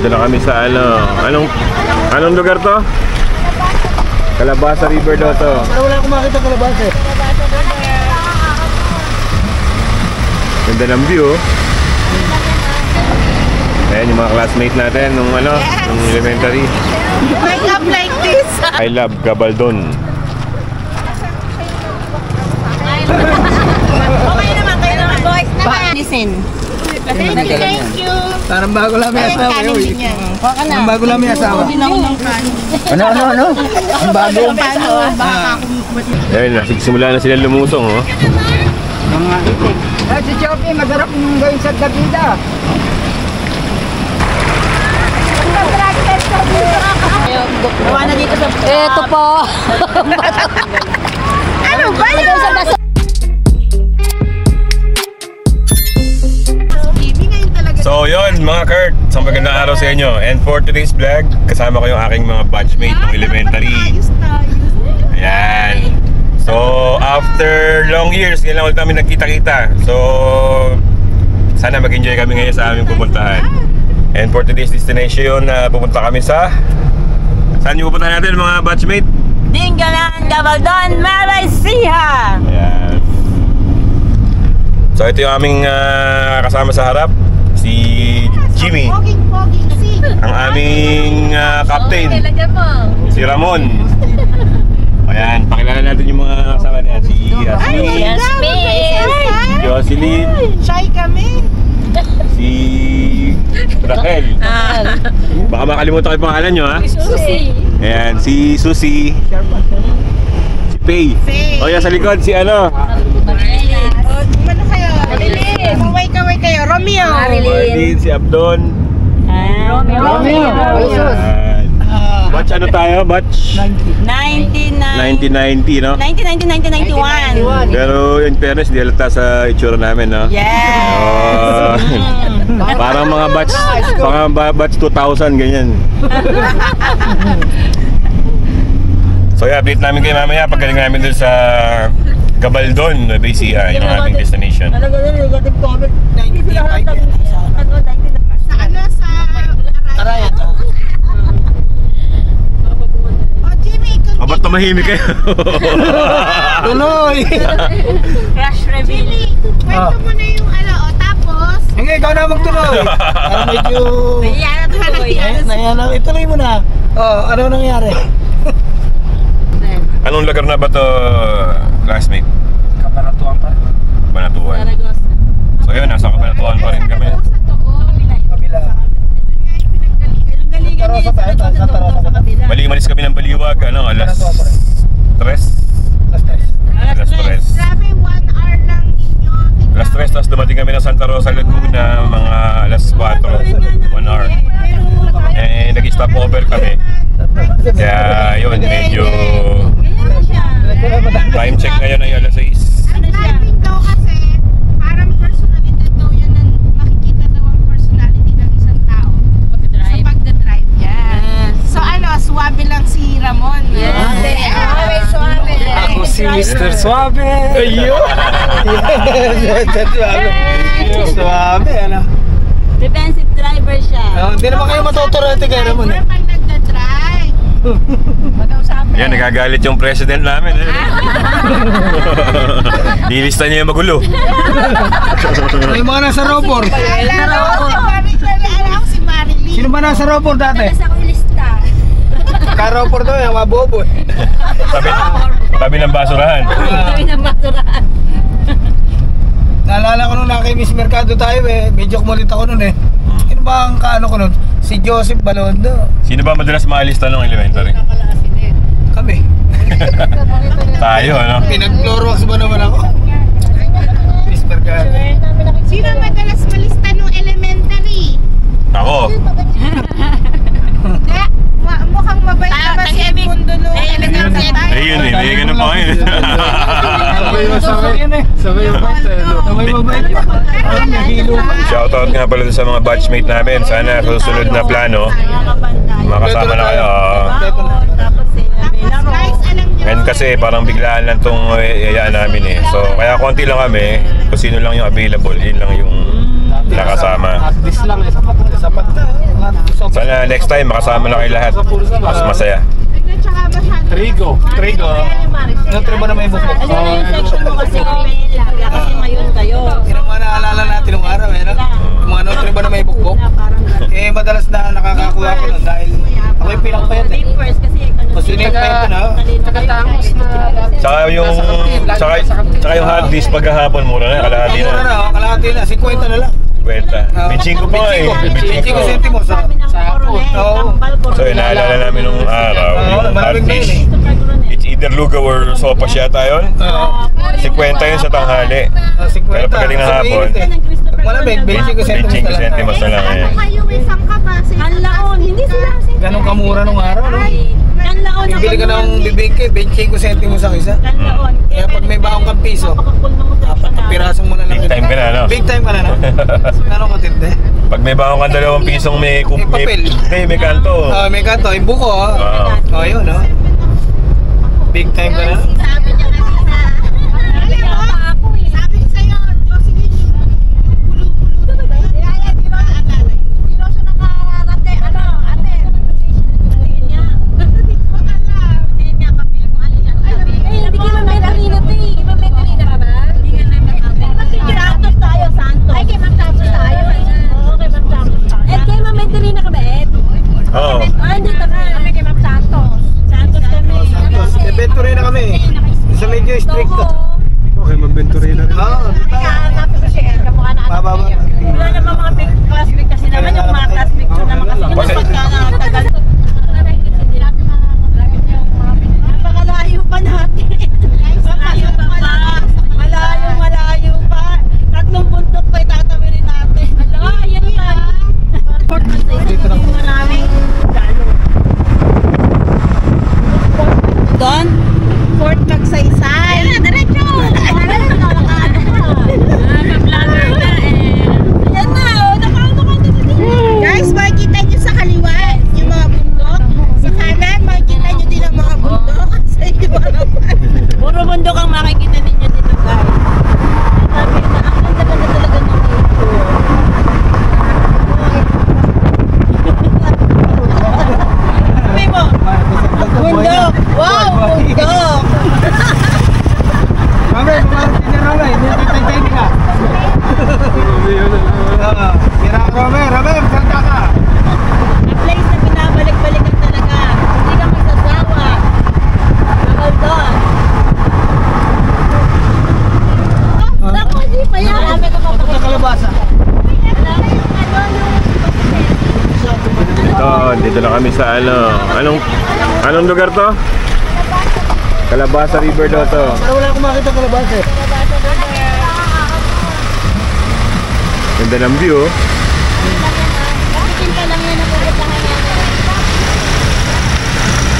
Dito na kami sa anong lugar to? Calabasa River daw to. Pero wala akong makita Calabasa. Ganda ng view. Ayan yung mga classmate natin nung nung elementary. Wake up like this. I love Gabaldon. Okay naman, kayo naman. Boys naman. Listen. Thank you. Parang bago lang may asawa. Parang bago lang may asawa. Ano? Ang bago. Ayan, nagsimula na sila lumusong, oh. Si Choppy, magarap yung gawin sa Davida. Gawa na dito sa... Ito po. Ano ba yun? So yun mga Kurt, isang magandang araw sa inyo. And for today's vlog, kasama ko yung aking mga batchmate ng elementary. Ayan. So after long years, ngayon lang ulit kami nagkita-kita. So sana mag-enjoy kami ngayon sa aming pupuntahan. And for today's destination, pupunta kami sa... Saan yung pupuntahan natin mga batchmate? Dingalan, Gabaldon, Malaysia! Ayan. So ito yung aming kasama sa harap, si Jimmy. Ang aming captain, si Ramon. Ayan, pakilala natin yung mga kasama niya. Si Yasmin, si Jocelyn, Shy kami. si Raquel. Baka makalimutan ko yung pangalan nyo, ha? Susi. Ayan, si Susie, si Faye. O yan sa likod, si ano? Ano kayo? Kaway kayo. Romeo. Marlene, si Abdon. Romeo. Ayan. Batch ano tayo? Batch? 1990, no? 1991. Pero in fairness, di halata sa itsura namin, no? Yes. Oh, parang mga batch 2000, ganyan. So yeah, update namin kayo mamaya paggaling namin dun sa Gabaldon, Nueva Ecija, yung aming destination. Sa ano? Sa Arayat. Jimmy, O, ba't tumahimik kayo? Tuloy! Crash reveal. Jimmy, kwento mo na yung tapos... Hindi, ikaw na magtuloy. Parang medyo... Nahiya. Ituloy mo na. Oh, ano nangyari? Anong lugar na ba to, classmate? Kaparatuan pa. Kabanatuan. So yun, nasa Kabanatuan pa rin kami. Kabila. Malis kami ng Baliwag, alas 3. Alas 3. Grabe, 1 hour lang ninyo. Alas 3, tapos dumating kami ng Santa Rosa, Laguna, mga alas 4. 1 hour. Eh, nag-stop over kami. Kaya yun, medyo time check ngayon ay alas 6. Ang driving daw kasi, parang personality daw yun ang makikita daw ang personality ng isang tao sa pagdadrive. Yes. So suwabe lang si Ramon. Yes. Suave. Ako si Mr. Suave. Ayun. Suave, ano? Defensive driver siya. Hindi naman kayo matuturete kay Ramon. Pag nagdadrive. Yan, nagagalit yung president namin. Nilista niya yung magulo. May mga nasa Ropor. Alam si Marilyn. Sino ba nasa Ropor dati? Nasa akong lista. Ka-Ropor daw, yung mga bobo. Tabi ng basurahan. Sabi ng basurahan. Naalala ko nung nakimiss Mercado tayo medyo kumulit ako nun Sino ba ang kaano ko nun? Si Joseph Balondo. Sino ba madalas maalista ng elementary? Kami. Tayo, ano? Pinag-floorwax ba naman ako? Miss Mercado. Sino madalas malista nung elementary? Ako. Mukhang mabait naman si Mundo nung elementary. Ayun may ganun pa ngayon. Sabay mabait yun. Shoutout nga pala sa mga batchmate namin. Sana sa susunod na plano, makasama na kayo. Ngayon kasi parang biglaan lang itong yayaan namin So kaya konti lang kami. Kung sino lang yung available, yun lang yung nakasama. At least lang, sapat na. Sa next time makasama na kayo lahat. Mas masaya. Trigo. Ano tribo na may bukbok? Ano yung section mo kasi kasi ngayon kayo. Yung mga naalala natin nung araw eh, no? Yung mga tribo na may bukbok. Eh, madalas na nakakakuha ko nun dahil ako yung pinakapayat eh. First kasi ano. Mas yun yung payat ko na. Tsaka yung hot dish paghahapon mura na, kalahati Mura na. na, kalahati na. 50 na lang. Kwenta. Binching ko pa nga eh. Binching ko. 25 sentimo sa... Oo. So inaalala namin nung araw, yung hot dish. It's either lugaw or sopas yata yun. 50 yun sa tanghali. 50. Pero pagdating ng hapon, Malamig, 25 25 centimos na lang eh. Kayo isang kabase. Kanlaon, hindi sila. Ganun kamura nung araw, no? Kanlaon ako. Bili ka ng bibigke, 25 sentimo sa isa. Kanlaon. Kaya pag may baong kang piso, apat na pirasong mo na lang. Big time ka na, no? Big time ka na, no? Ganun katindi. Pag may baong ka 2 pisong may papel. may kanto. May kanto, yung buko, oh, yun, no? Big time ka na. Sabi niya kanina. Sabi ko sa'yo, Jocelyn, pulo-pulo. Kaya di ba naalala yun? Hindi daw siya nakararate. Ano, ate? Hindi niya. Hindi ko alam. Hindi niya kami kung ano niya sabi. Hindi ka naman kanina, te. Iba may kanina ka ba? Hindi ka naman kanina. Kasi Santos tayo, Santos. Ay, kay Ma'am Santos tayo. Oo, kay Ma'am Santos tayo. Eh, kay Ma'am Mendelina ka ba, Ed? Oo. Ah, hindi ka kami kay Ma'am Santos. Santos kami. Santos, Bentory na kami. Isa medyo strict to. Okay, mag-Bentory na rin. Oo. Hanapin ko siya. Kamukha na Bababa. Wala naman mga big classmate kasi naman yung mga classmate ko naman kasi Kasi- pagkakatagal. Napakalayo pa natin. Malayo pa pa. Malayo pa. 3 bundok pa itatawirin natin. Ala, yan yan. Dito na maraming galo. Doon? Fort Magsaysay. Ayan na, diretso. Vlogger na eh. Ayan na, nakaano ka na dito. Guys, makikita nyo sa kaliwa yung mga bundok. Sa kanan, makikita nyo din ang mga bundok. Sa iba naman. Puro bundok ang makikita ninyo dito, guys. Sabi na, ang ganda-ganda talaga ng dito. Sabi mo, bundok. Wow, bundok. Mami, kumarating ka Rame, hindi tatay ka. Kira ka Rame, salta ka. A place na binabalik-balikan talaga. Hindi ka magsasawa. Bakal doon. Naku, hindi pa yan. Marami ka Punta mapakita. kalabasa. Dito na kami sa anong lugar to? Calabasa River daw to. Pero wala akong makita kalabasa eh. Ganda ng view. Bikin pa lang yan ang pupuntahan natin.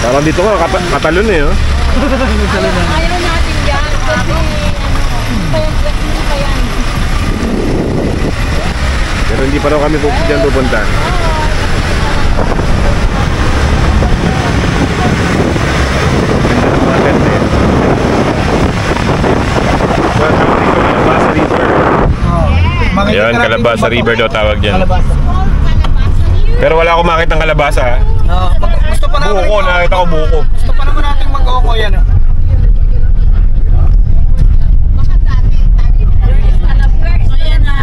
Parang dito nga katalon eh. Oh. Ayaw natin yan kasi hindi pa yan. Pero hindi pa raw kami dyan pupunta. Ganda ng mga tent eh. Welcome dito, Calabasa River. Ayun, Calabasa River daw tawag dyan. Kalabasa. Pero wala akong makitang kalabasa ha. Gusto pa naman. Buko, nakita ko buko. Gusto pa naman natin mag-oko yan. So yan na.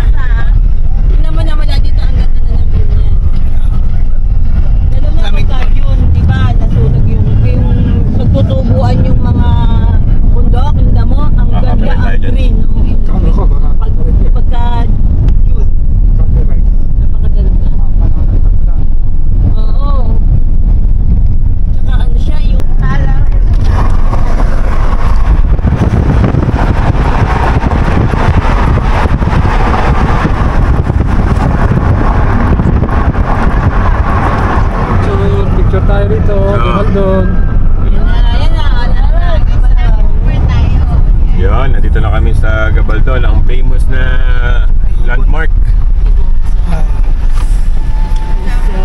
Tingnan mo naman dito ang ganda na ng view niyan. Lalo na pagka yun, di ba, nasunog yung nagtutubuan yung mga bundok, yung damo, ang ganda, Makakabalik tayo ang dyan. green. Pagka yun, napakaganda. Oo. Tsaka ano siya, yung Picture tayo rito. Doon. Ayan na. Yun, nandito na kami sa Gabaldon, ang famous na landmark. So,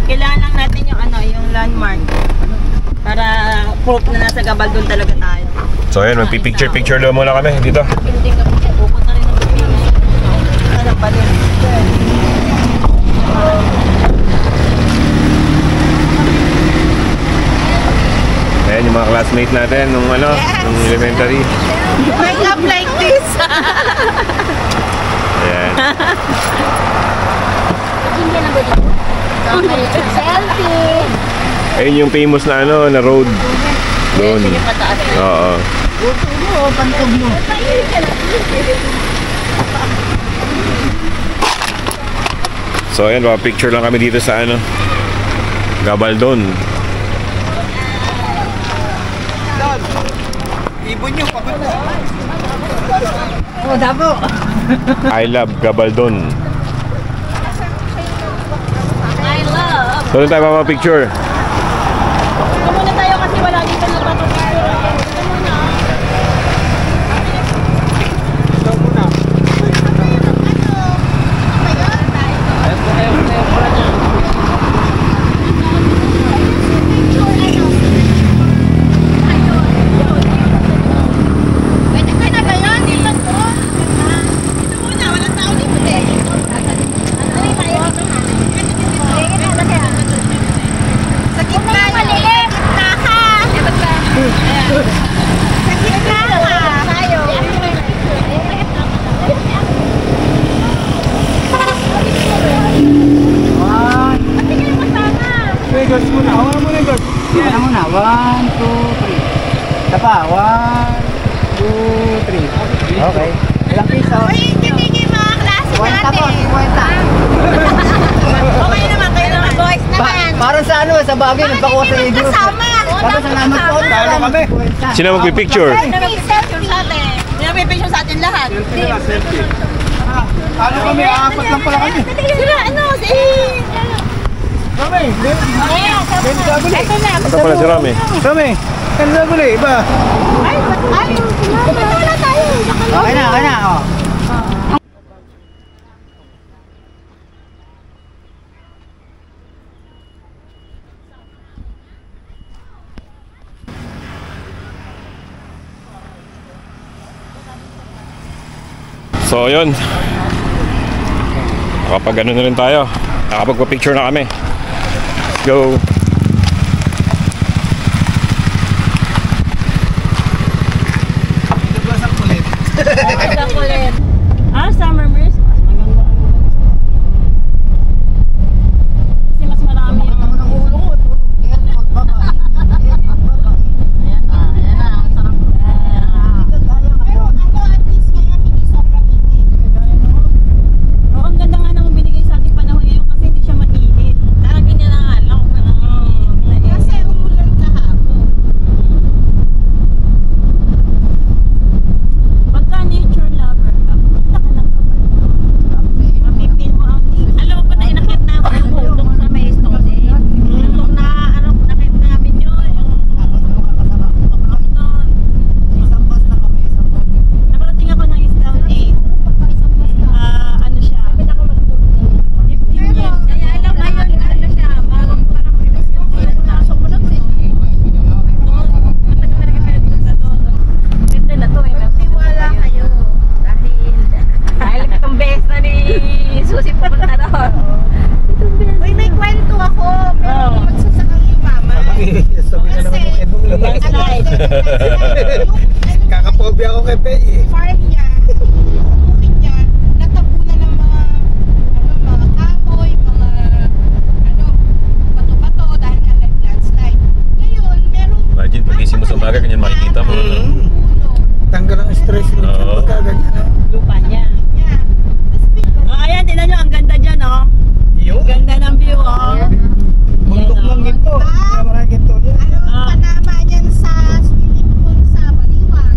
kailangan lang natin yung yung landmark para proof na nasa Gabaldon talaga tayo. So ayun, magpipicture-picture daw muna kami dito. Hindi ka pupunta rin ng Pilipinas. Ano pa rin? classmate natin nung ano, Yes. nung elementary. Make up like this. Ayan. Selfie! Ayun yung famous na ano, na road. Doon. Oo. So ayan, picture lang kami dito sa ano, Gabaldon. Ibon nyo, pagod na. Oh, dabo! I love Gabaldon. I love! Doon tayo mapapicture. Ito muna tayo kasi wala dito na papapicture. Ito muna. Sa gitna ka. Sa gitna ka. Girls muna. Hawa muna, girls. Yan muna. 1, 2, 3. Tapa. 1, 2, 3. Okay. Ilang piso? Uy, kitigil mga klase natin. Okay naman, kayo naman. Boys naman. Parang sa ano, sa bagay, nagpakuha sa idol. Kasama. Tapos ang naman po, talo kami. Sino magpipicture? Picture sa atin. Hindi na may picture sa atin lahat. Talo kami, apat lang pala kami. Sila, ano, si... Kami, Ito na. Ito pala si Rami. kami. Ano na guli, iba? Ay, wala tayo. Okay na, oh. So yun, kapag ano na rin tayo, nakapagpa-picture na kami. Let's go. Maganda kulit. Summer breeze. Mas maganda. Kasi mas marami yung... Ayan na. Ang sarap. Pero at least ngayon hindi sobrang init. Oo, ang ganda nga naman binigay sa ating panahon ngayon kasi hindi siya mainit. Parang ganyan na nga lang. Kasi umulan kahapon. Pagka nature lover ka, punta ka ng Gabaldon. Mapipil mo ang... Alam mo ba na inakit namin yung bundok sa may Stone Age? Bundok na, nakit namin yun. Nakarating ako ng Stone Age. Ano siya? 15 years. Kaya alam mo yun, ano siya, parang pinasok mo lang siya. Matagal na pinagpunta doon. Ganda na to eh. Kasi wala kayo. Dahil itong best na ni Susi pupunta doon. Uy, may kwento ako. Meron magsasakang yumaman. Sabi na naman yung edong lumay. Kakapobi ako kay Pei. Farm niya, bukid niya, natabunan ng mga kahoy, mga bato-bato dahil nga landslide. Ngayon, meron Imagine, pagising mo sa umaga, ganyan makikita mo. puno Tanggal ang stress mo. Oo. Pagkaganyan. Lupa niya. niya. Tapos Ayan, tignan nyo, ang ganda dyan, oh. Yung Ganda ng view, oh. bundok ng ginto. Kaya maraming ginto dyan. ano, panama niyan sa swimming pool sa Baliwag.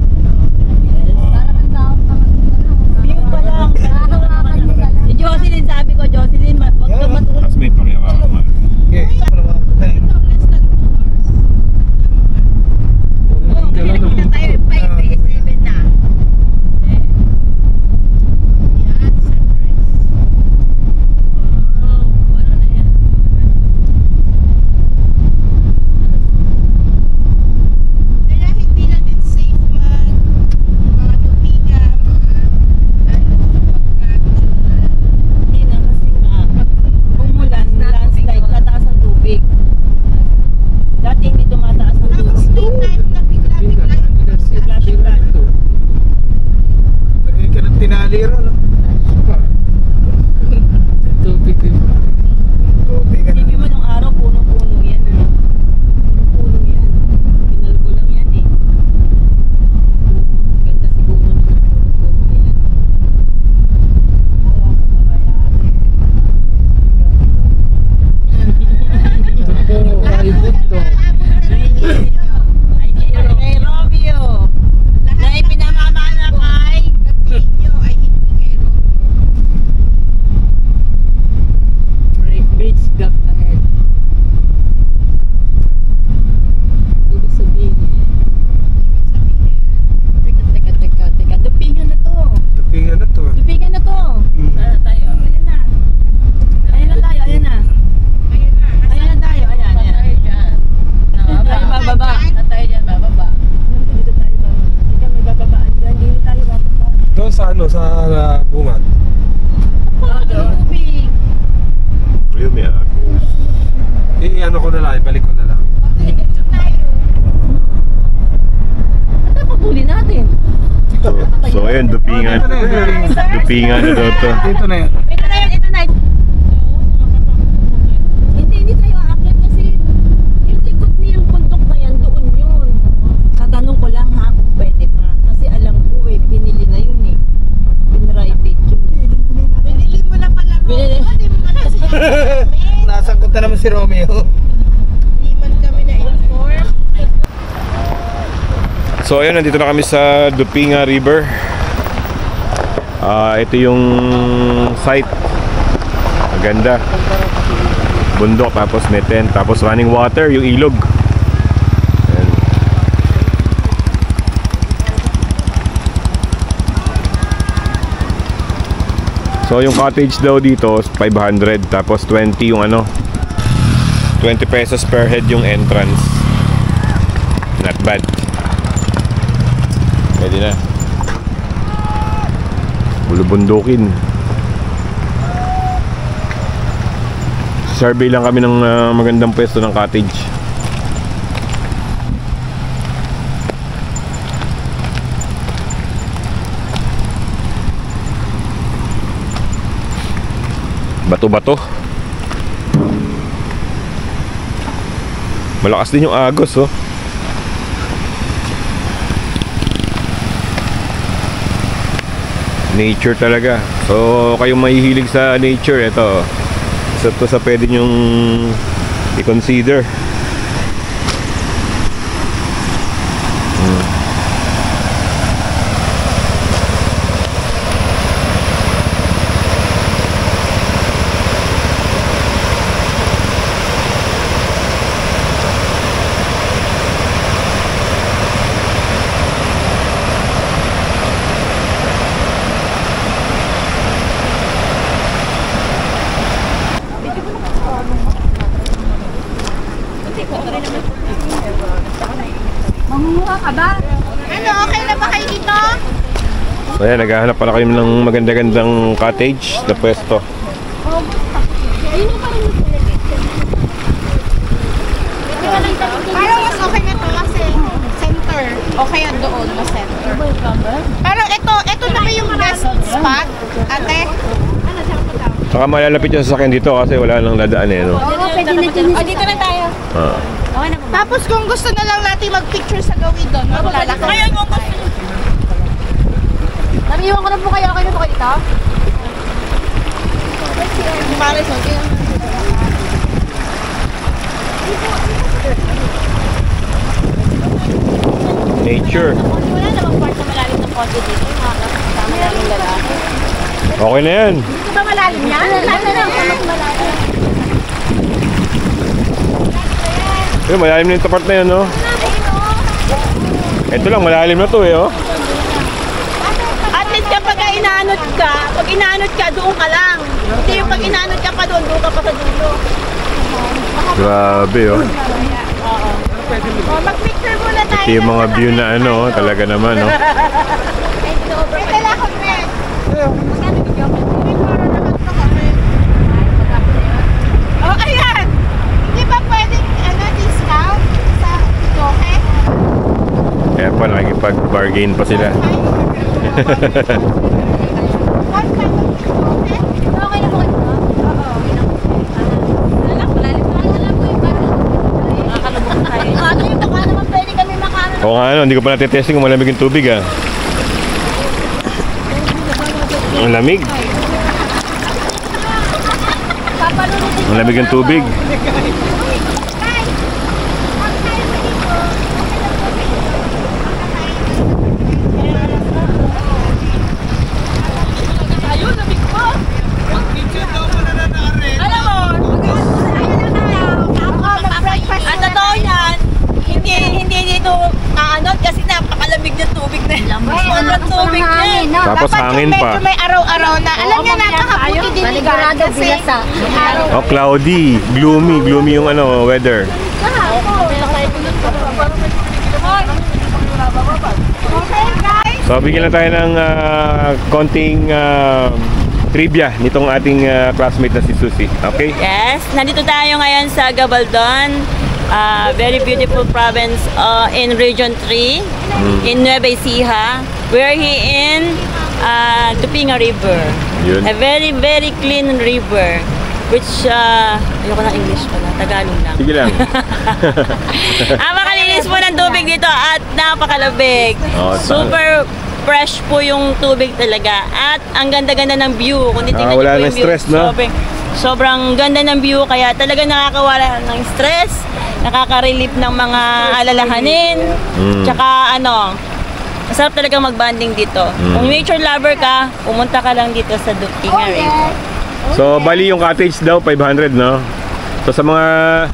ano ko na lang, ibalik ko na lang. Ano pagtuli natin? So ayun, dupingan. Dupingan na daw to. Dito na yan. Ito na yun, ito na. Hindi tayo aakyat kasi yung likod niyang bundok na yan, doon yun. Tatanong ko lang ha kung pwede pa. Kasi alam ko binili na yun eh. Pinrivate yun. Binili mo na pala mo. Binili. Hindi mo na kasi. Nasangkot na naman si Romeo. Hindi man kami na-inform. So ayun, nandito na kami sa Dupinga River. Ito yung site. Maganda. Bundok, tapos may tent, tapos running water, yung ilog. Ayan. So yung cottage daw dito 500, tapos 20 yung ano, 20 pesos per head yung entrance. Not bad. Pwede na. Bulubundukin. Survey lang kami ng magandang pwesto ng cottage. Bato-bato. Malakas din yung agos, oh. Nature talaga. So kayong mahihilig sa nature, ito isa to sa pwede nyong i-consider. Mangunguha ka ba? Ano, okay na ba kayo dito? So ayan, naghahanap pala kayo ng maganda-gandang cottage na pwesto. Parang mas okay na to kasi center. Okay yan doon, mas center. Parang ito na ba yung best spot, ate? Saka malalapit yung sasakyan dito kasi wala nang dadaan eh, no? Oo, pwede na dyan. O, dito na tayo. Okay na po. Tapos kung gusto na lang natin mag-picture sa gawin doon, maglalakad. Ngayon mo gusto. Namiwan ko na po kayo. Okay na po kayo dito? Para sa akin. Nature. Wala namang part na malalim ng kotse dito. Makakasama namin lalaki. Okay na yan. Di ba malalim yan? Malalim lang. Mas malalim. Ayun, malalim na yung part na yan, no? Ito lang, malalim na to eh, oh. At least kapag inaanot ka, doon ka lang. Hindi yung pag inaanot ka pa doon ka pa sa dulo. Grabe, oh. Oh, mag-picture muna tayo. Ito yung mga view na ano, talaga naman, no? May dala ko, friend. Oh, ayan. Di ba pwedeng discount sa Dohe? Kaya pa, nakikipag-bargain pa sila. One time of Dohe? Okay na po kayo? Oo. Alam, malalim na alam ko yung parang nakakalubog tayo. Ano yung baka naman pwede kami makaano. Oo nga, ano, hindi ko pa natitesting kung malamig yung tubig, ah. Ang lamig. Ang lamig yung tubig. Ayun, lamig po. Alam mo, ang totoo yan, hindi dito aanot kasi napakalamig ng tubig na yun. Sobrang tubig na. Tapos hangin Medyo pa. may araw-araw na. Alam niyo, napakabuti din ni God kasi araw. Oh, cloudy. Gloomy yung ano, weather. Okay, guys. So, bigyan na tayo ng konting trivia nitong ating classmate na si Susie. Okay? Yes, nandito tayo ngayon sa Gabaldon. Very beautiful province in Region 3 in Nueva Ecija. We're here in Tupinga River. Yun. A very very clean river which ayoko na English pala, Tagalog lang. Sige lang. Makalinis po ng tubig dito at napakalabig. Oh, Super fresh po yung tubig talaga at ang ganda-ganda ng view. Kung titignan wala niyo po nang yung view, stress, no? sobrang ganda ng view kaya talaga nakakawala ng stress, nakaka-relieve ng mga alalahanin. Tsaka masarap talaga mag-bonding dito. Kung nature lover ka, pumunta ka lang dito sa Tupinga River. So, bali yung cottage daw, 500, no? So, sa mga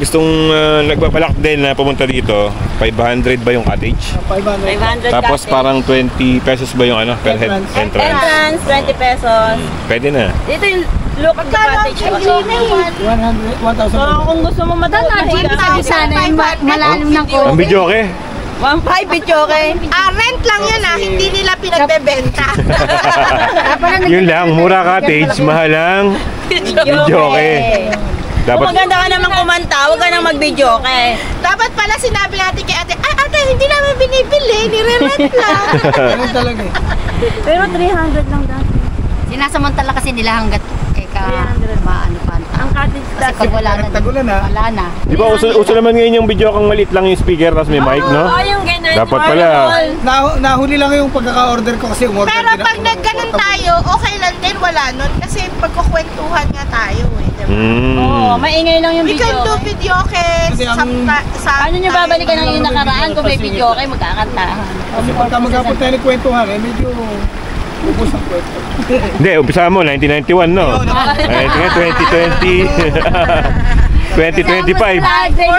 gustong nagbabalak din na pumunta dito, 500 ba yung cottage? 500 Tapos cottage. parang 20 pesos ba yung per head entrance? Entrance, 20 pesos. Pwede na. Dito yung look at the cottage. 1,000. So, kung gusto mo matatahiga, Sana yung malalim ng Ang video, okay? 1.5 video, okay? Rent lang yun hindi nila pinagbebenta. Yun lang, mura cottage, mahalang video, okay? Kung maganda ka naman kumanta, huwag ka nang mag-video, okay? Dapat pala sinabi natin kay ate, ate, hindi namin binibili, nire-rent lang. Ganun talaga eh. Pero 300 lang dati. Sinasamantala kasi nila hanggat maano pa. Ang cottage Kasi dati. pag wala na, Tagulan na. wala na. Di ba, uso naman ngayon yung video kang maliit lang yung speaker, tapos may mic, no? Oo, yung ganun. Dapat pala. Nahuli lang yung pagkaka-order ko kasi umorder Pero pag nagganon tayo, okay lang din, wala nun. Kasi pagkukwentuhan nga tayo diba? Oo, maingay lang yung We video. can do video okay Kasi sa Ano nyo babalikan ng yung nakaraan kung may video, okay, magkakantahan. Kasi pagka magkapunta tayo ng kwentuhan, medyo ubos ang kwento. Hindi, umpisa mo, 1991, no? Ay, tingnan, 2020. 2025. Grade 1.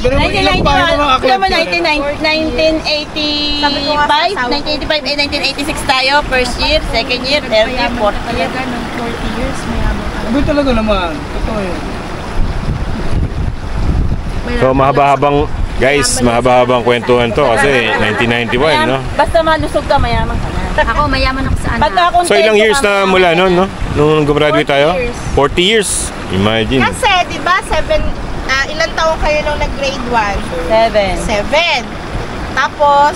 Pero ilang pa yung mga 1985, 1985, 1986 tayo, first year, second year, third year, fourth year. Sabi talaga naman. Totoo yun. So, mahaba-habang kwentuhan to kasi 1991, no? Basta malusog ka, mayaman ka na. Ako, mayaman ako sa anak. Pagka So, ilang years na mula nun, no? Nung gumraduate tayo? 40 40 years. Imagine. Kasi, di ba, ilang taon kayo nung nag-grade 1? 7. 7. Tapos,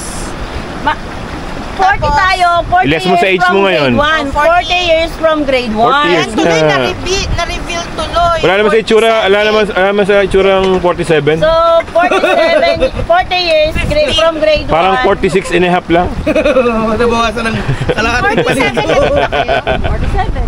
40 tayo, 40 Iles mo sa years age from mo ngayon. grade 1. 40 years from grade 1. 40 years. yan tuloy na-reveal tuloy. Wala naman sa itsura, wala naman sa itsurang 47. So, 47, 40 years from grade 1. Parang 46 and a half lang. Matabawasan ng kalahati pa 47 nito. na din ba kayo? 47,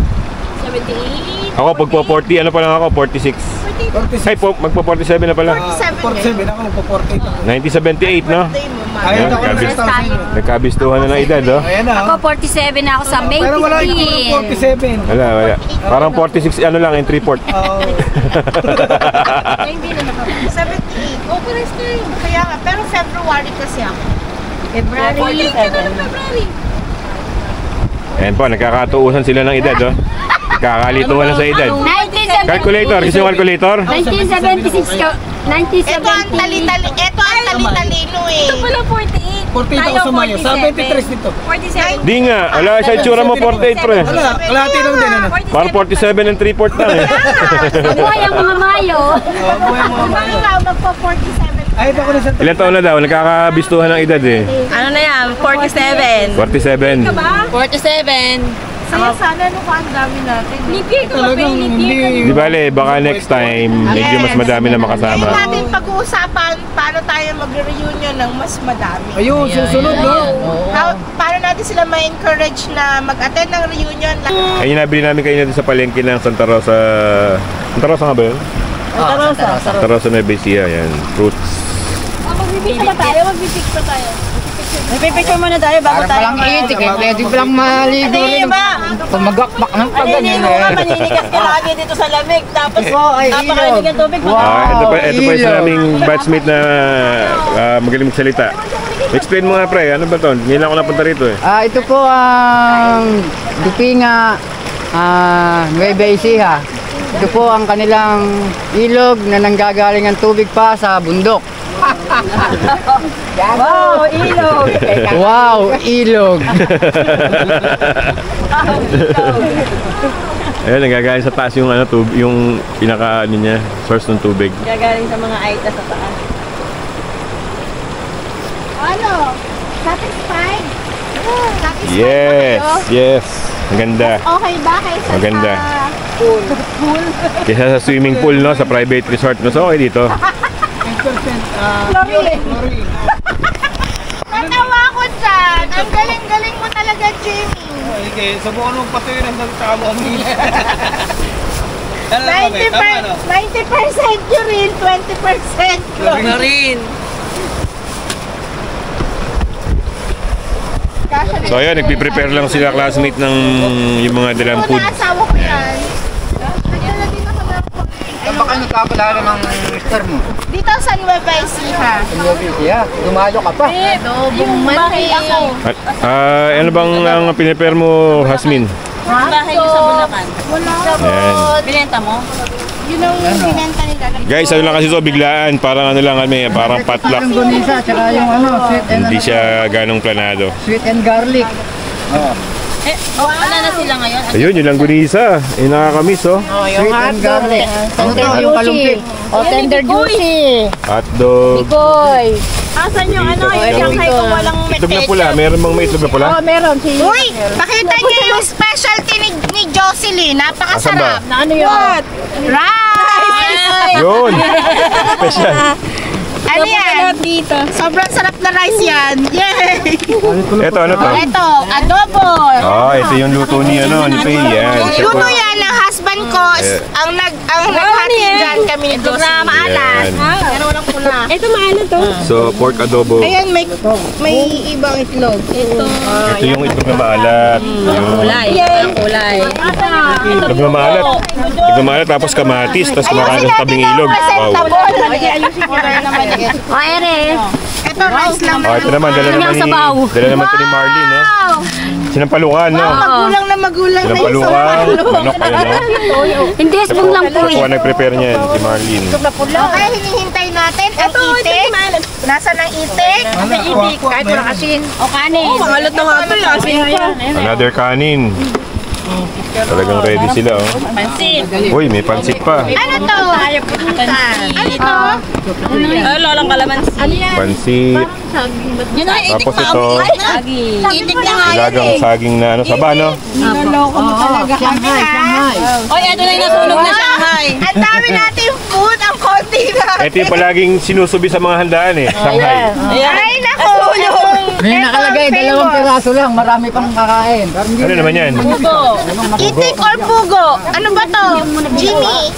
78. Ako, pagpo 40, ano pa lang ako, 46. 46. Ay, magpo 47 na pala. 47 ako, magpo-48 ako. 1978, no? Birthday mo, ma. Ayun ako na Kabis- sa sa inyo. Nagkabistuhan na ng edad, oh. Ayan na. Ako, 47 na ako sa May Pero wala yung 15. 47. Wala. Parang 46, ano lang, entry port. Oo. 78. Oh, pares na yun. Kaya nga, pero February kasi ako. February. February. Ayan po, nagkakatuusan sila ng edad, oh. Nagkakalituhan na sa edad. 1976. Calculator, gusto yung calculator? 1976 ka. Ito ang 1970. tali-talino eh. Ito pala 48. 48 ako sa Mayo. Sa 23 dito. 47. Di nga, wala sa itsura mo 48 pre. Wala, kalahati lang din ano. Parang 47 and 3 port lang eh. Mabuhay ang mga Mayo. Buhay mo mga Mayo. Ikaw, magpa-47. Ay, ito ako na sa Ilan taon na daw? Nagkakabistuhan ng edad eh. Ano na yan? 47. 47. 47. Sana ano pa ang dami natin. Lipir ko ba? Talagang hindi. Di bale, baka next time, medyo mas madami na Ngayon makasama. natin pag-uusapan paano tayo mag-reunion ng mas madami. Ayun, susunod no? Paano natin sila ma-encourage na mag-attend ng reunion? Ayun, nabili namin kayo natin sa palengke ng Santa Rosa. Santa Rosa nga ba yun? Santa Rosa na Besia, yan. Fruits. Mag-picture pa tayo? Mag-picture tayo. Mag-picture muna tayo bago tayo. Parang itik eh, pwede pa lang maligo Hindi rin. ba? Pumagakbak ng Ano hindi mo nga maninigas ka lagi dito sa lamig. Tapos napakainig ang tubig. Ito pa isa naming batchmate na magaling magsalita. Explain mo nga pre, ano ba to? Ngayon lang ako napunta rito eh. Ito po ang Tupinga Nueva Ecija. Ito po ang kanilang ilog na nanggagaling ang tubig pa sa bundok. Wow, ilog. Wow, ilog. Ayan, nagagaling sa taas yung ano, yung pinaka ano niya, source ng tubig. Gagaling sa mga aita sa taas. Ano? Satisfied? Satisfied Yes, ba kayo? yes. Maganda. Okay ba kaysa Maganda. sa pool? Kesa sa swimming pool, no, sa private resort, no, so okay dito. Chlorine. Natawa ko dyan. Ang galing-galing mo talaga, Jimmy. Okay, subukan mong patuloy ng saka mo ang 90% urine, 20% chlorine. So ayan, nagpiprepare lang sila classmate ng yung mga dalang food. Asawa ko yan. Nagdala din ako ng Baka nagkapalala ng mister mo. dito sa Nueva Ecija. Siya, dumayo ka pa. Adobong manheo. Ano bang ang pinipare mo, Hasmin? Bahay niyo sa Bulacan. Ayan. Binenta mo? Yun ang binenta nila. Guys, ano lang kasi to, biglaan. Parang ano lang kami, parang potluck. Yung gunisa, tsaka yung ano, sweet and Hindi siya ganong planado. sweet and garlic. Oh. Wala na sila ngayon. Ayun, yun lang gunisa. Nakakamiss, oh. Sweet and garlic. Ano daw yung kalumpit? O, tender juicy. Hotdog. Koy. Asan yung ano, yung siyangkay kung walang Itlog na pula. Meron bang may itlog na pula? Meron si... Uy, pakita niyo yung specialty ni Jocelyn. Napakasarap. Na ano yun? What? Rice! Yun. Special. Ano yan? dito. Sobrang sarap na rice yan. Yay! Ito, ano to? Ito, adobo. Ito yung luto ni, ni Faye. Yan. Siya po. Luto yan ng husband ko. Ang naghati dyan kami ni Jocelyn. Yan. Pero walang pula. Ito maano to? So, pork adobo. Ayan, may ibang itlog. Ito. Ito yung itlog na maalat. Yun. Kulay. Ang kulay. Itlog na maalat. Itlog na maalat, tapos kamatis, tapos kumakain sa tabing ilog. Wow. Ayusin ko rin naman. O, ere. Ito, rice lang. Ito naman, dala naman ito ni Marlene, no? Sinampalukan, no? Magulang na magulang na yung Sinampalukan, manok, no? Hindi, sabong lang po Ito eh. po nag-prepare niyan, si Marlene. Okay, hinihintay natin ang itik. Nasaan ang itik? itik. Kahit wala kasin. O kanin. Oh, pangalot na nga ito. Asin pa. Another kanin. Talagang ready sila, oh. Pansit. Uy, may pansit pa. Ano to? Ano to? Lolang kalamansi. Pansit. Yun ang itik Tapos ito, Itik na nga. ilagang saging na ano, saba, no? Naloko mo talaga kami ha. Oy, ito na yung nasunog na Shanghai. Ang dami nating food, ang konti na. Ito yung palaging sinusubi sa mga handaan, eh. Shanghai. Ay, naku. May nakalagay, dalawang piraso lang, marami pang kakain. Pero hindi Ano naman yan? Pugo. Itik or pugo? Ano ba to? Jimmy.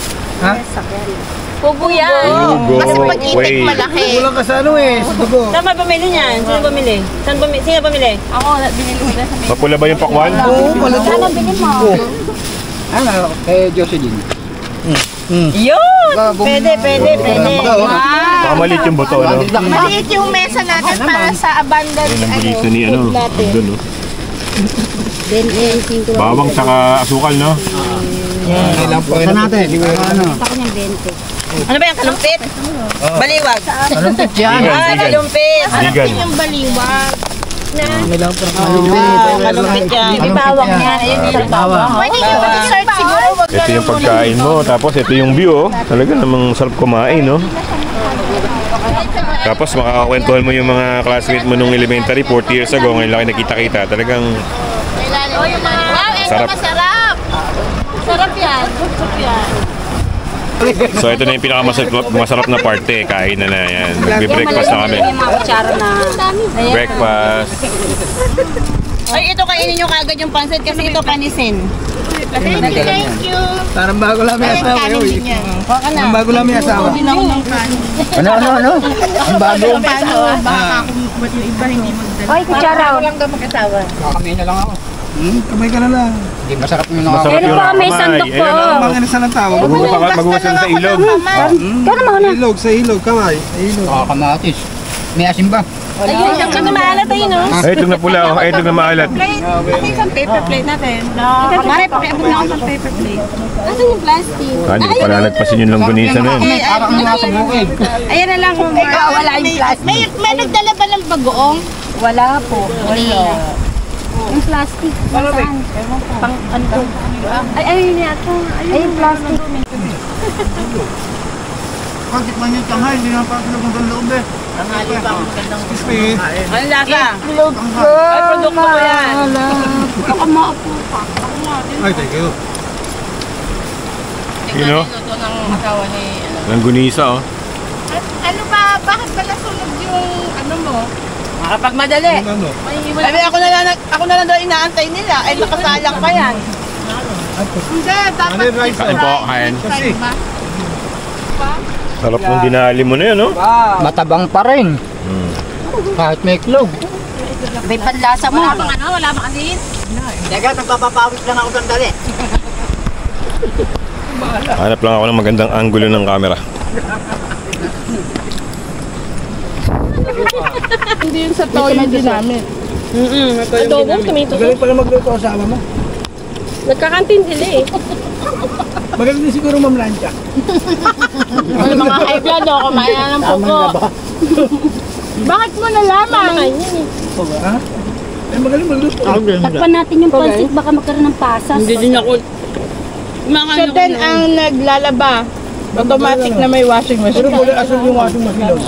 Pugo yan. Pugo. Kasi pag itik Wait. malaki. Kulang ka sa ano eh, sa dugo. Saan ba pamili niyan? Sino bumili? Sino bumili? Ako, binili ko na sa Mapula ba yung pakwan? Oo, pala dugo. Ano, kay Jocelyn. Yun! Pwede. Baka maliit yung buto, no? Maliit yung mesa natin para sa abundance. Yan ang bonito ni, ano, doon, no? Then, 5. Bawang tsaka asukal, no? Sa natin, ano? Sa kanyang 20. Ano ba yung kalumpit? Baliwag. Kalumpit yan. Vegan. Kalumpit. Vegan. Yung baliwag. Kalumpit yan. May bawang yan. Bawang. Pwede yung dessert siguro. Wag Ito yung pagkain mo, tapos ito yung view, oh. Talaga namang sarap kumain, no? Tapos makakakwentuhan mo yung mga classmate mo nung elementary, 40 years ago, ngayon lang kayo nakita-kita. Talagang Wow, ito Sarap. masarap. Sarap yan. So ito na yung pinakamasarap na parte, kain na yan. Magbe-breakfast na kami. Yung mga kutsara na. Breakfast. Ay, ito kainin nyo kagad yung pansit kasi ito panisin. Thank you. Parang bago lang may asawa. Kanin din yan. Parang bago lang may asawa. Ano? Ang bago. Paano? Baka kung ba't yung iba hindi magdala. Oy, kutsara. Kami na lang ako. Kamay ka na lang. Hindi masarap yung Masarap Pero yung pa, may kamay. sandok po. Ayan, oh. Mga nasa ng tawag. Maghugas lang sa ilog. Kaya naman na. Ilog, sa ilog, kamay. Sa ilog. Kamatis. May asin ba? Ayun, yung na maalat ayun, no? Ay, itong na pula, oh. Ay, itong na maalat. Kasi isang paper plate natin. Mare, pakiabot na ako ng paper plate. Asan yung plastic? Ah, hindi ko pala nagpasin yung longganisa na yun. Parang nasa bukid. Ayan na lang, Umar. Ikaw, wala yung plastic. May nagdala ba ng bagoong? Wala po. Wala. Yung plastic. Saan? Pang ano to? Ay, ayun yata. Ay, yung plastic. Bakit man yung Shanghai, hindi naman parang sila kung loob eh. Tanghali pa ang magandang Excuse me. Ano lasa? Ay, produkto ko yan. Baka maapo pa. Ay, thank you. You know? Ito ng asawa ni... Longganisa, oh. Ano ba? Bakit ba nasunog yung ano mo? Makapagmadali. Ano? Sabi ako na lang daw inaantay nila. Ay, nakasalang pa yan. Hindi, dapat Ano yung rice? Kain po, kain. Kasi. Sarap nung dinali mo na yun, no? Matabang pa rin. Kahit may klog. May panlasa mo. Wala bang ano? Wala bang anin? Teka, nagpapapawis lang ako sandali. Hanap lang ako ng magandang angulo ng camera. Hindi yun sa toyo din namin. Adobo, tomato. Magaling pala magluto ang asawa mo. Nagkakantin sila eh. Magaling din siguro mamlansya. Ano mga high blood o kumain na ng puko. Bakit mo nalaman? Ha? Ay, magaling magluto. Takpan natin yung pansit, baka magkaroon ng pasas. Hindi din ako. Siya din ang naglalaba. Automatic na may washing Pero machine. pwede asul yung washing machine doon.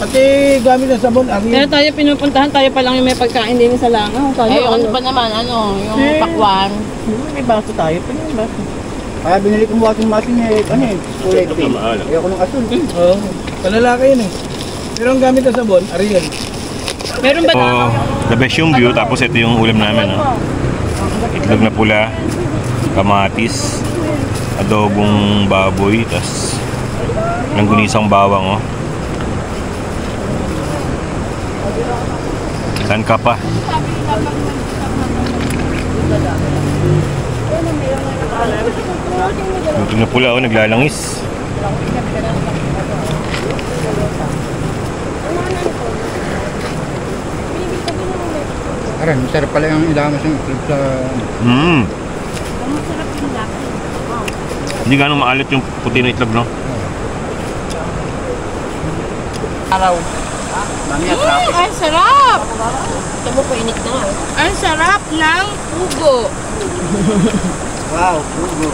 Pati gamit ng sabon, Pero ariel. tayo pinupuntahan, tayo pa lang yung may pagkain din sa langaw. Ay, ano pa naman, yung pakwan. May baso tayo. Kaya binili kong washing machine eh, ano eh, kulay pink. Ayoko ng asul. Oo. Palalaki yun eh. Pero ang gamit ng sabon, ariel. Meron ba Oh, the best yung view, tapos ito yung ulam namin, no? Itlog na pula, kamatis, adobong baboy, tas langgunisang bawang, oh. Saan ka pa? Ito na pula, oh, naglalangis. Aran, masarap pala yung ilamas yung itlog sa... Hindi ganun maalat yung puti na itlog, no? Ang sarap! Ito mo painit na. Ang sarap ng pugo. Wow, pugo.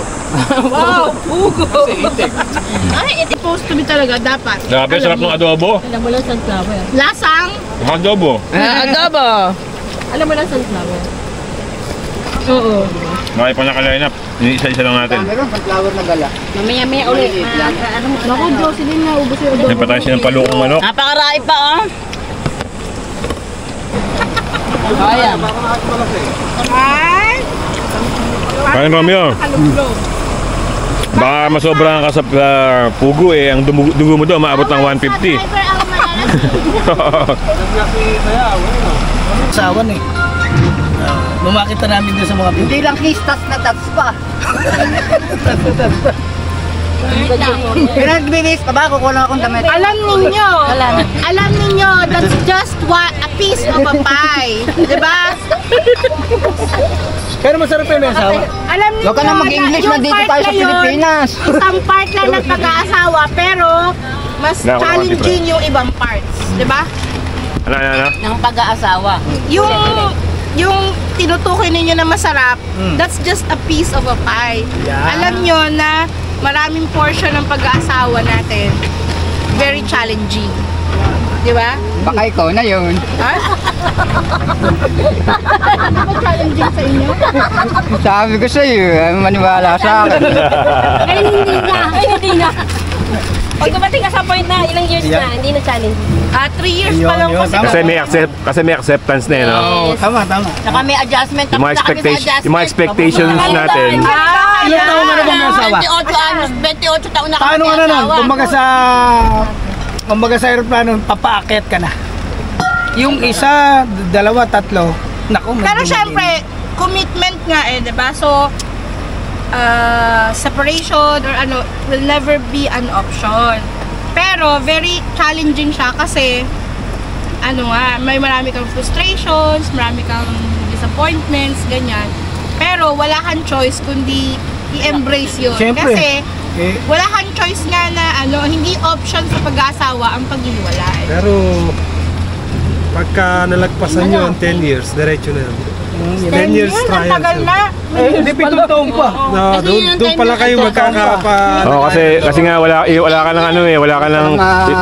Wow, pugo! Ay, ito supposed to be talaga, dapat. Grabe, sarap ng adobo. Alam mo lang sunflower. Lasang? Yung adobo. Adobo. Alam mo lang sunflower. Oo. Nakay pa naka-line up. Isa-isa lang natin. Meron sunflower na gala. Mamaya-maya ulit. Naku, Jocelyn na, ubos yung adobo. Yan pa tayo ng palukong manok. Napakarai pa, oh. Ayan. Ay! Kain Romeo. Kalublog. Baka masobrahan ka sa pugo eh. Ang dugo mo doon maabot ng 150. Sawan eh. Lumakita namin din sa mga Hindi lang kistas na tats pa. Pinagbilis pa ba? Kukuha lang akong damit. Alam ninyo, that's just a piece of a pie. Diba? Pero masarap pa yung may asawa. Alam ninyo, Huwag ka na mag-English na dito tayo sa Pilipinas. Isang part lang ng pag-aasawa, pero mas Wala ako challenging yung ibang parts. Diba? Ano? Ng pag-aasawa. Yung tinutukoy ninyo na masarap, that's just a piece of a pie. Yeah. Alam nyo na maraming portion ng pag-aasawa natin, very challenging. Di ba? Baka ikaw na yun. Ha? Ano ba challenging sa inyo? Sabi ko sa'yo, maniwala sa akin. Ay, hindi na. Pag dumating ka sa point na ilang years na, hindi na challenge. 3 years pa lang kasi. Kasi may acceptance na yun, no? Oo, tama. Saka may adjustment. Yung mga expectations natin. Ilang taon ka na ba may asawa? 28 taon na kami Paano ka na nun? asawa. Kumbaga sa aeroplano, papaakyat ka na. Yung isa, dalawa, tatlo. Naku, Pero syempre, commitment nga eh, diba? So, separation or ano will never be an option. Pero very challenging siya kasi may marami kang frustrations, marami kang disappointments, ganyan. Pero wala kang choice kundi i-embrace yun. Siyempre. Kasi wala kang choice nga na hindi option sa pag-aasawa ang paghiwalay. Pero pagka nalagpasan nyo ang 10 years, diretso na yun. 10 years ang trial. tagal na. Hindi 7 taon pa. Doon pala kayo magkakapa. Oo, kasi nga wala ka ng wala ka ng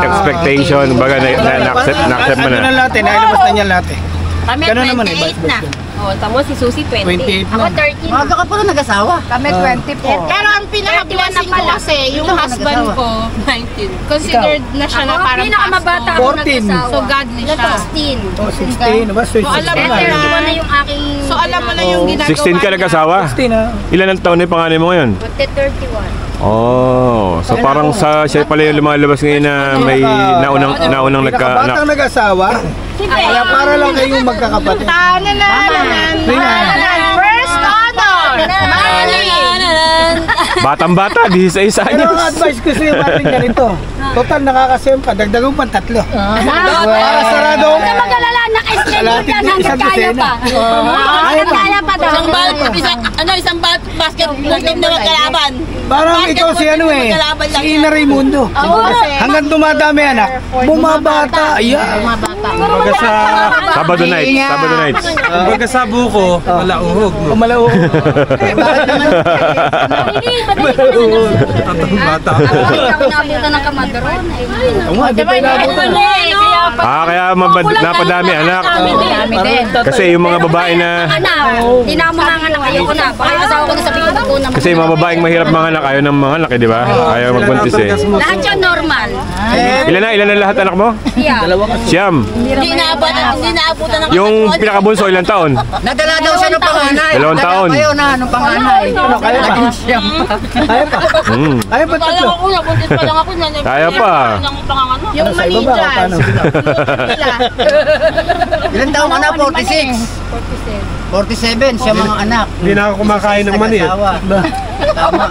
expectation. Baga na-accept mo Ano na na. lahat eh, nailabas na niya lahat eh. Kami Ganun naman eh, 28 na. Oh, tamo si Susie 28 20. Ako na. 13. Maga ka pala nag-asawa. Kami 20 po. Pero ang pinaka-blessing ko kasi, yung Ito, husband nag-asawa. ko, 19. considered na siya na parang pinakamabata pastor. ako 14. nag-asawa. So godly Ito, siya. 16. Oh, 16. Ba, So, alam mo na. 31 na yung aking... So alam mo na yung ginagawa 16 ka niya. nag-asawa? 16 na. Ilan ang taon na yung panganay mo ngayon? 31. Oh, so parang siya pala yung lumalabas ngayon na may naunang Pinakabatang nag-asawa. Kaya para lang kayong magkakapatid. Tanananan! First honor! Mali! Batang-bata, 16 Pero anyos. ang advice ko sa'yo, Martin, ganito. Total, nakakasem ka. Dagdagan pa 3. Para sarado. Huwag ka mag-alala, naka-schedule yan hanggang kaya pa. Hanggang kaya pa daw. Isang basket na magkalaban. Parang ikaw si si Ina Raimundo. Hanggang dumadami anak, bumabata. Ayan. Kumbaga sa Sabado nights. kumbaga sa buko, wala uhog. No? Malao. Tatang bata. Ako naabutan ng kamadron. Di ba inabutan? Kaya napadami anak. Dami din. Kasi yung mga babae na Anak, tinamo nga anak, ayoko na. Baka yung asawa ko na sabihin ko na. kasi yung mga babaeng mahirap mga anak ayaw ng mga anak, di ba? Ayaw magbuntis eh. Lahat yun normal. Ilan na lahat anak mo? Yeah. Siyam. Hindi naabutan ng Yung pinakabunso ilang taon? Nadala daw siya ng panganay. 2 taon. Kayo na, nung panganay. Kaya pa. Naging siyam pa. Kaya pa. Mm. Kaya pa 3. nabuntis pa lang ako. Kaya pa. Yung Sa ibaba, manijas. paano? Ilan taon ka na? 46. 47 siya mga anak. Hindi na ako kumakain ng mani. Nag-asawa. Tama.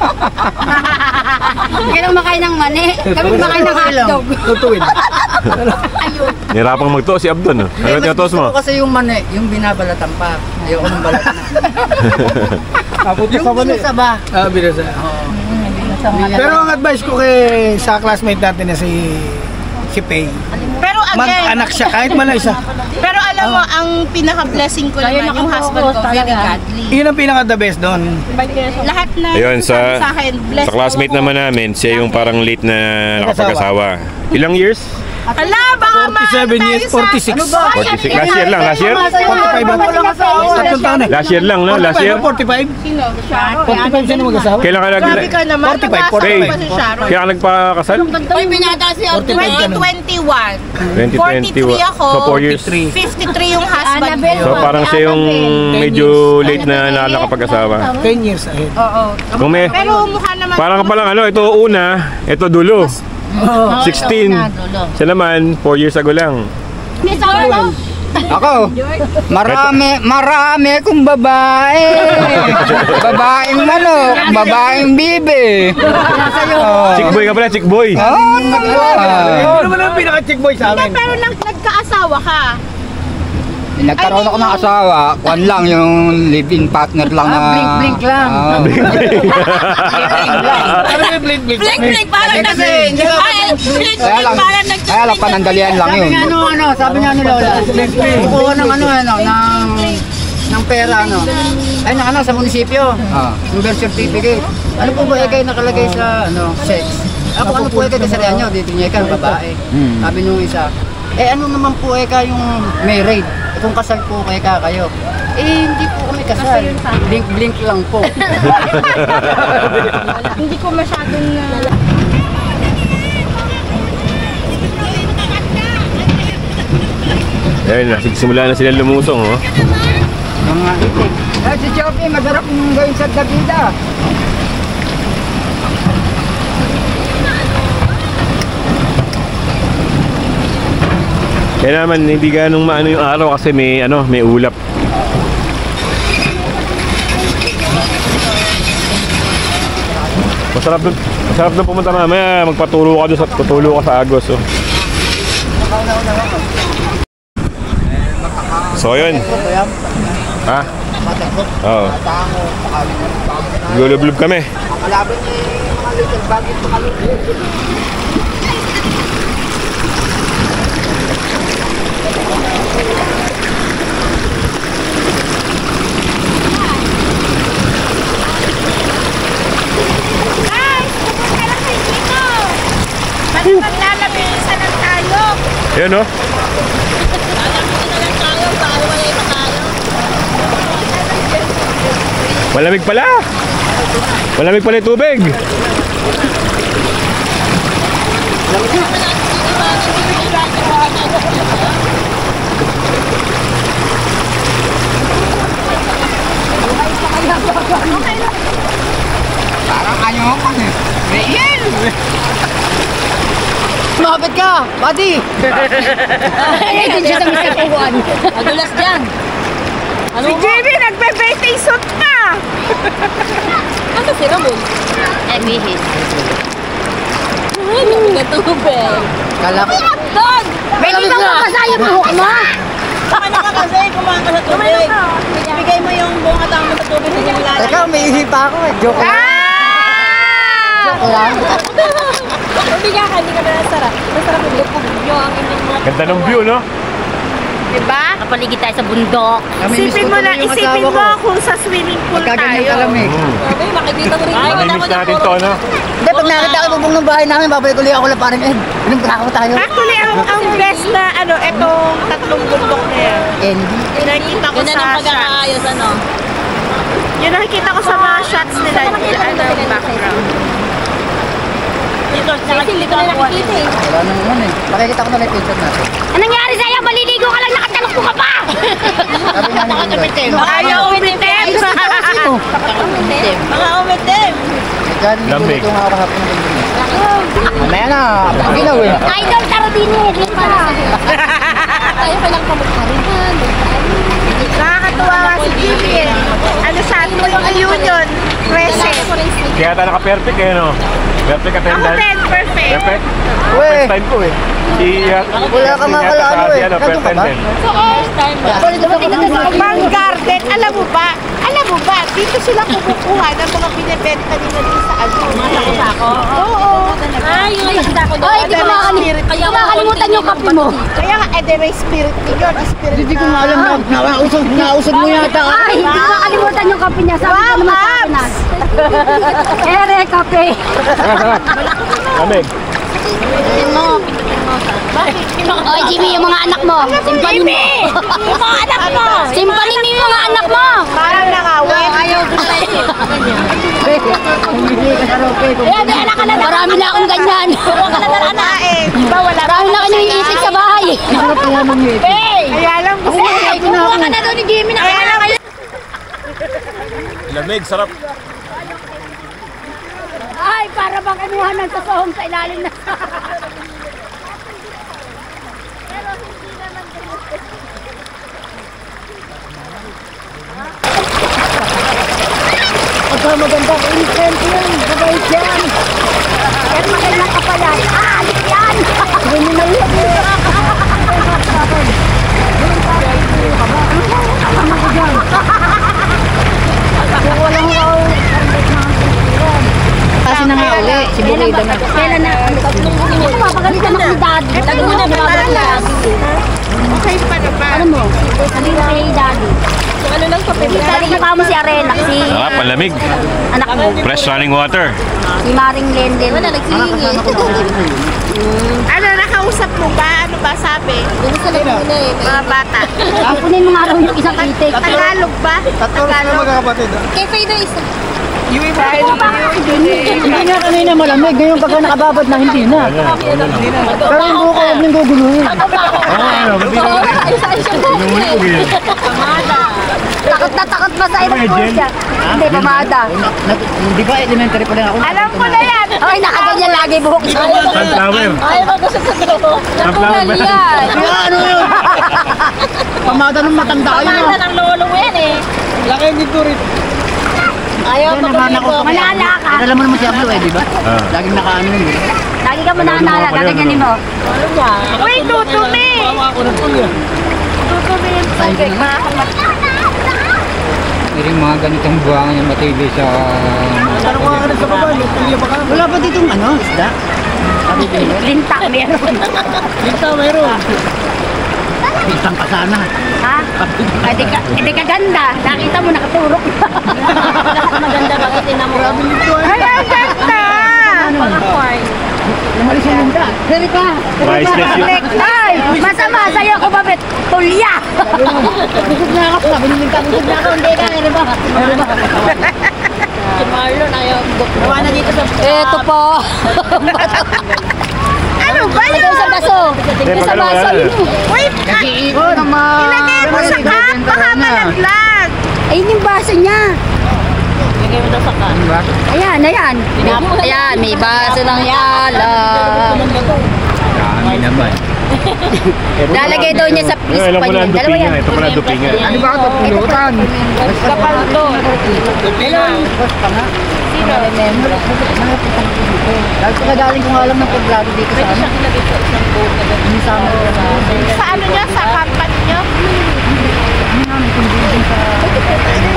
Kailang makain ng mani. Kami makain ng hotdog. Tutuwid. Nirapang magto si Abdon. Ano Mas tinatos gusto mo? ko kasi yung mani, yung binabalatan pa. Ayoko nang balatan. Abuti Yung sa mali. binasa ba? Binasa. Pero ang advice ko sa classmate natin na si Pei, Pero again, mag-anak siya kahit man isa. pero alam mo, ang pinaka-blessing ko naman yung husband ko, very godly. Yun ang pinaka-the best doon. Lahat na Ayun, sabi sa akin, blessed sa classmate naman namin, siya yung parang late na nakapag-asawa. Ilang years? Hala, baka 47 years, 46. 46. Last year lang, last year? 45 na. Tatlong taon eh. Last year lang, no? Last year? 45? Sino? 45 siya na mag-asawa? Kailan ka Grabe ka naman, 45, nabasa ko 45. pa si Sharon. Kailan ka nagpakasal? Ay, binata si Abdul. 2021. 2021. 43 ako. So 4 years. 53 yung husband ko. So parang siya yung medyo late na nakapag-asawa. 10 years ahead. Oo. Kung may, Pero mukha naman. parang palang ito una, ito dulo. 16. Siya naman, 4 years ago lang. Ako, marami kong babae. Babaeng manok, babaeng bibe. Chick boy ka pala, chick boy. Ano naman ang pinaka-chick boy sa amin? Pero nagkaasawa ka. Nagkaroon ako ng asawa, kwan lang yung live-in partner lang na... Blink-blink lang. Ano yung blink-blink? Blink, parang Kasi, hindi ka... Kaya lang panandalian lang yun. Sabi nga ni Lola, kukuha ng ng pera, ay sa munisipyo, yung birth certificate. Ano po ba kayo nakalagay sa, sex? Ano po kayo kasarihan nyo, dito niya ka, babae. Sabi nung isa, ano naman po yung married? Kung kasal po kayo. Hindi po kami kasal. Blink-blink lang po. Hindi ko masyadong Ayun, simula na sila lumusong, oh. Si Choppy, masarap yung gawin sa Davida. Kaya naman, hindi ganong maano yung araw kasi may ulap. Masarap doon pumunta mamaya, tutulog ka sa Agos, oh. So yun. Ha? Oo. Gulublob kami. Kalaban niya yung mga little bagay sa kalublob. Maglalabisa lang tayo. Yan o. Malamig pala. Malamig pala yung tubig. Parang ayaw ako eh. Real! Mabit ka, buddy! Ay, din siya sa misipuan. Madulas dyan. Si Jimmy, nagbe-birthday suit na! Ano si Ramon? Bihis. Ay, namin na tubig. Kala ko. Doon! Pwede bang makasaya mo buhok mo? Ano ka kasi, kumain ka sa tubig. Ibigay mo yung buong atang mo sa tubig sa yung lahat. Teka, may ihi pa ako eh. Joke lang. Joke lang. Hindi ka, hindi ka na nasarap. Masarap yung lupog nyo ang inyong mga... Ganda ng view, no? Diba? Kapaligid tayo sa bundok. Isipin mo na, isipin mo kung sa swimming pool Pagkaganyan tayo. ka lang eh. Sabi, makikita mo rin yung Namimiss natin to, no? Hindi, pag nakita ko bubong ng bahay namin, babalik ulit ako lang parang pinagbrako tayo. Actually, ang best na ano, etong tatlong bundok na yan. Hindi. Yung nakikita ko Ganyan sa ang shots. pagkakaayos, ano? Yung nakikita ko sa mga shots nila, yung background. Dito, dito na nakikita eh. Wala nang naman eh. Makikita ko na lang yung picture natin. Anong nangyari sa'yo? Maliligo ka lang, nakatalok mo ka pa! Sabi nga ni Ayaw umitim! Mga umitim. Lamig. Ito nga ako kahapon ng bundok. Mamaya na, pagkilaw eh. Idol, taro din eh. Di pa. Tayo pa lang kamukha rin. Nakakatuwa nga si Jimmy eh. Ano sa atin yung reunion? Present. Kaya tayo naka-perfect eh, no? Perfect Ako attendance. din, perfect. Perfect? Uwe. First time ko eh. Wala ka mga kalaano eh. Ano, Nandun ka ba? attendance. First time ba? Dumating na doon sa Bang Garden, alam mo ba? Dito sila kumukuha ng mga binibenta nila dito sa ano. Sako-sako? Oo. Ay, yung sako doon. Ay, di ko makakalimutan yung kape mo. Kaya nga, may spirit ninyo. Spirit Hindi ko nga alam na nausog mo yata. Ay, hindi ko makakalimutan yung kape niya. Sabi ko naman sa akin na. Ere, kape. Lamig. Oy, Jimmy, yung mga anak mo. Simpanin mo. Yung mga anak mo! Simpanin mo yung mga anak mo. parang nakawin. Ayaw ko na eh. Ayan, may anak ka na. Marami na akong ganyan. Diba wala Marami na kanyang iisip sa bahay. Hey! Kaya lang gusto ko. Hey, kumuha ka na doon ni Jimmy. Nakaya na kayo. Lamig, sarap. Ay, para bang kinuha ng totoong sa ilalim na. Pagka magandang intent yan, bagay dyan. Yan magandang kapalan. Ah, alit yan. Criminal yan. Kung walang kasi na nga uli, si Burida na. Kailan na? Ano mapagalitan ako ni Daddy. Tago mo na mababalas. Okay pa naman. Ano mo? Sabi ko kay Daddy. Yung ano lang kape. Sabi ko pa mo si Arena, si Ah, palamig. anak mo. Fresh running water. Si Maring Lenden. Wala, nagsihingi. Ano, nakausap mo ba? Ano ba sabi? Doon sa Laguna eh. Mga bata. Kunin mo nga raw yung isang itik. Tagalog ba? Tagalog. Kay Faye isa. Hindi nga kanina malamig, ngayon pagka nakababad na hindi na. Pero yung buko huwag niyong guguluhin. Ano, Takot na takot pa sa ibang siya. Hindi, pamada. Di ba elementary pa lang ako? Alam ko na yan. Ay, nakaganyan lagi buhok. sunflower. Ay, mag-usap sa totoo. Sunflower ba? yan. Kaya ano yun? Pamada ng matanda kayo Pamala na. ng lolo mo yan eh. Laki dito rin. Ayaw Naghanap ko. Manala ka. Alam mo naman si Ablo eh, di ba? Laging nakaano yun. Lagi ka mananala, gaganyanin mo. Ano niya? Wait, dudumi. Ako na po yun. May mga ganitong buwangan yung matibay sa... Wala ba ditong ano, isda? Lintang meron. Lintang meron. Lintang pa sana. Ha? Hindi ka ganda. Nakita mo nakaturok. Maganda bakit tinamura. Ay, ang ganda! Lumalis yung linda. Dali ka. Priceless yun. Ay, masama sa'yo ko ba, Bet? Tulya! Busog na ako. Sabi ni Linda, busog na ako. Hindi ka. Ano ba? Si Marlon ayaw. Gawa na dito sa... Ito po. Ano ba Ito yun? sa baso. Ito sa baso. Wait! Nag-iikot naman. Ilagay mo sa cup, baka malaglag. Ayun yung baso niya. Lagay mo daw sa kan. Ayan, ayan. Ayan, may baso ng yala. Dami naman. Lalagay daw niya sa Alam mo na ang Dalawa yan. dupingan. Ito pala ang dupingan. Ano ba ito? Pulutan. Kapal to. Sino? Nagaling ko nga alam ng pag-vlog dito sa ano. Ilagay sa isang boat na gano'n. Hindi sa amin. Sa ano nyo? Sa company nyo?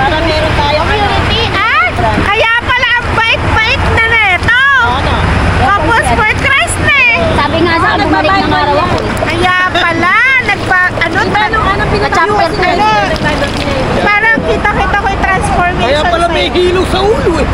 Para meron tayo. Community act? Kaya pala ang bait-bait na neto. Ano? Tapos for Christ na eh. Sabi nga sa bumalik ng araw ako. Kaya pala, Na-chapter na eh. parang kita-kita ko yung transformation. Kaya pala may hilo sa ulo eh.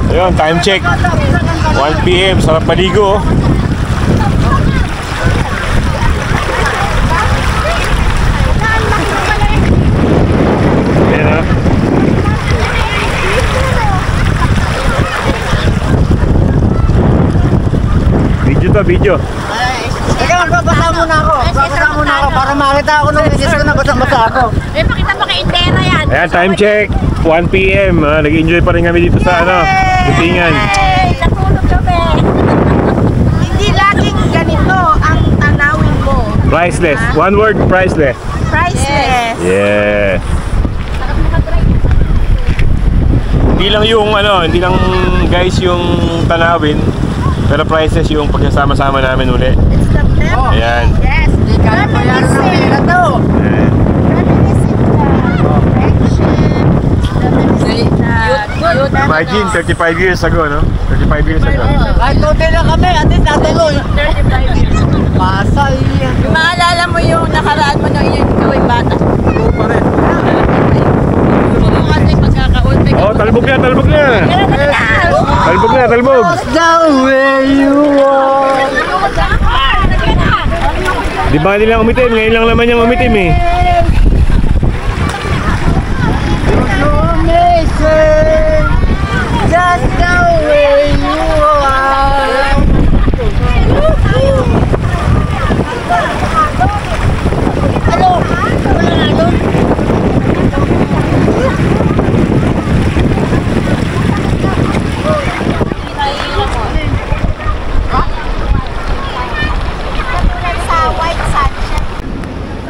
Ayun, time check. 1 PM, sarap maligo. Ayan ha. Video to, video. Teka, magbabasa muna ako. Magbabasa muna ako para makita ako nung isis ko na basang-basa ako. Eh, pakita mo kay Indera yan. Ayan, time check. 1 PM. Nag-enjoy pa rin kami dito sa ano, Dupingan. Natulog kami. Hindi laging ganito ang tanawin mo. Priceless. One word, priceless. Priceless. Yes. Hindi lang yung ano, hindi lang guys yung tanawin, pero priceless yung pagsasama-sama namin uli. It's the best. Ayan. Yes. Hindi kaya bayaran ng pera to. Ayan. Reminiscent na friendship. Reminiscent na Imagine, 35 years ago, no? 35 years ago. Kahit konti lang kami, at least natin ko. 35 years. Pasay. Maalala mo yung nakaraan mo nung yun ikaw ay bata. Oo pa rin. Yung kasi pagkakaon. Oh, talbog na, talbog na! Talbog na, talbog! The way you are. Di ba nila umitim? Ngayon lang naman yung umitim eh. Amazing. Just the way you are. Ano? Wala na doon.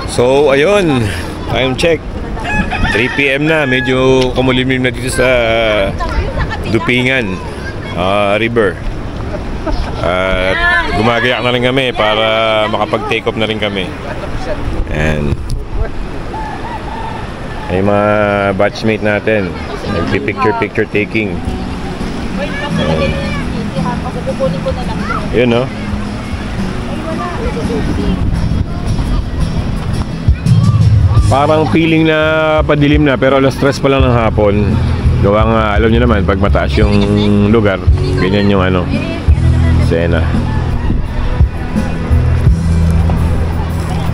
So, ayun. Time check. 3 PM na. Medyo kumulimlim na dito sa Dupingan River. At gumagayak na rin kami para makapag-take off na rin kami. And ay mga batchmate natin. Nagpi-picture taking. Yun, no? Parang feeling na padilim na pero alas 3 pa lang ng hapon. Gawa nga, alam nyo naman, pag mataas yung lugar, ganyan yung ano, sena.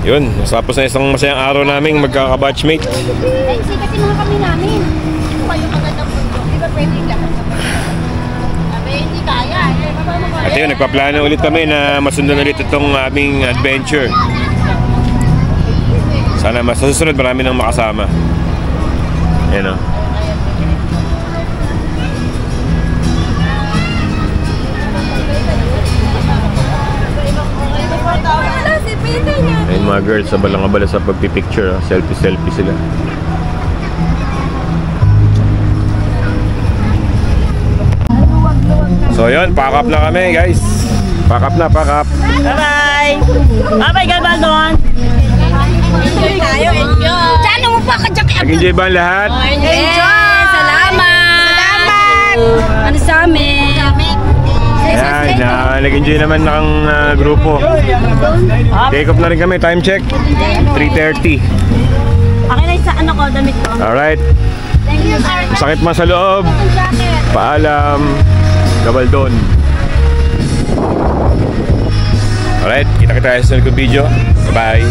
Yun, nasapos na isang masayang araw naming magkaka-batchmate. Kasi mga kami namin. Kayo magandang mundo. Di ba pwede lang? Sabi, hindi kaya. At yun, nagpaplano ulit kami na masundan ulit itong aming adventure. Sana mas susunod marami nang makasama. Yan o. mga girls sa balang-abala sa pagpipicture. Selfie sila. So yun, pack up na kami guys. Pack up. Bye-bye! Bye-bye, Galbaldon! Enjoy tayo, enjoy! Sana mo pa ka dyan. Nag-enjoy ba ang lahat? Enjoy! Salamat! Ano sa amin? Ayan, nag-enjoy naman ng grupo. Take off na rin kami, time check 3:30. Akin na sa ano ko, damit ko. Alright. Sakit man sa loob. Paalam. Gabaldon. Alright, kita sa sunod kong video. Bye.